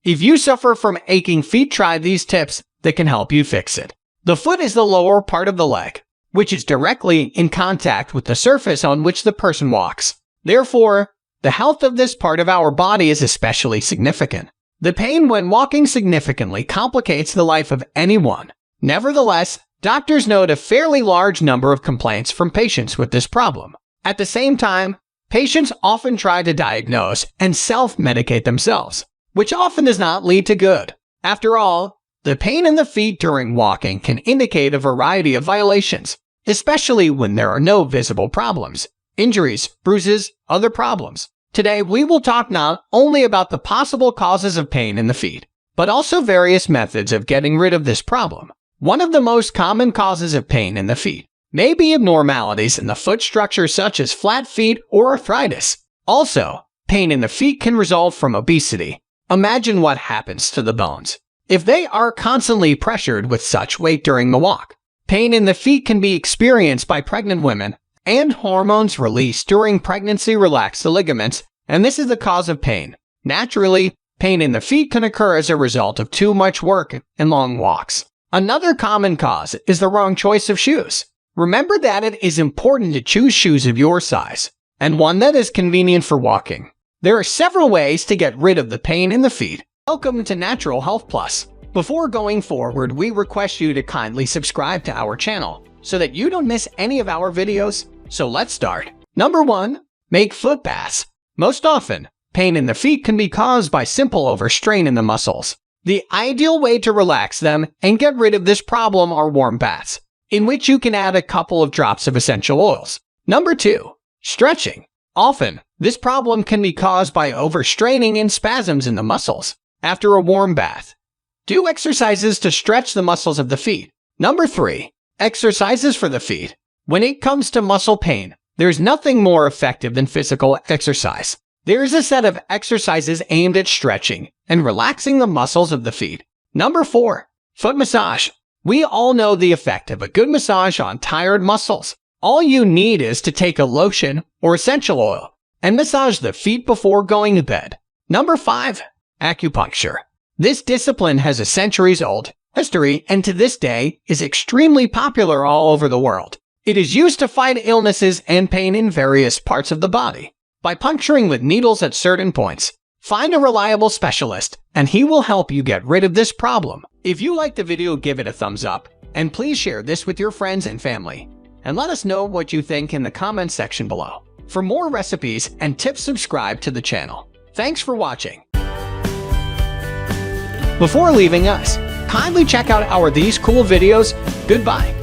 If you suffer from aching feet, try these tips that can help you fix it. The foot is the lower part of the leg, which is directly in contact with the surface on which the person walks. Therefore, the health of this part of our body is especially significant. The pain when walking significantly complicates the life of anyone. Nevertheless, doctors note a fairly large number of complaints from patients with this problem. At the same time, patients often try to diagnose and self-medicate themselves, which often does not lead to good. After all, the pain in the feet during walking can indicate a variety of violations, especially when there are no visible problems, injuries, bruises, other problems. Today, we will talk not only about the possible causes of pain in the feet, but also various methods of getting rid of this problem. One of the most common causes of pain in the feet may be abnormalities in the foot structure such as flat feet or arthritis. Also, pain in the feet can result from obesity. Imagine what happens to the bones if they are constantly pressured with such weight during the walk. Pain in the feet can be experienced by pregnant women, and hormones released during pregnancy relax the ligaments, and this is the cause of pain. Naturally, pain in the feet can occur as a result of too much work and long walks. Another common cause is the wrong choice of shoes. Remember that it is important to choose shoes of your size, and one that is convenient for walking. There are several ways to get rid of the pain in the feet. Welcome to Natural Health Plus. Before going forward, we request you to kindly subscribe to our channel so that you don't miss any of our videos. So let's start. Number 1. Make foot baths. Most often, pain in the feet can be caused by simple overstrain in the muscles. The ideal way to relax them and get rid of this problem are warm baths, in which you can add a couple of drops of essential oils. Number 2. Stretching. Often, this problem can be caused by overstraining and spasms in the muscles. After a warm bath, do exercises to stretch the muscles of the feet. Number 3. Exercises for the feet. When it comes to muscle pain, there's nothing more effective than physical exercise. There is a set of exercises aimed at stretching and relaxing the muscles of the feet. Number 4. Foot massage. We all know the effect of a good massage on tired muscles. All you need is to take a lotion or essential oil and massage the feet before going to bed. Number 5. Acupuncture. This discipline has a centuries-old history and to this day is extremely popular all over the world. It is used to fight illnesses and pain in various parts of the body. By puncturing with needles at certain points, find a reliable specialist and he will help you get rid of this problem. If you liked the video, give it a thumbs up and please share this with your friends and family. And let us know what you think in the comments section below. For more recipes and tips, subscribe to the channel. Thanks for watching. Before leaving us, kindly check out our these cool videos. Goodbye.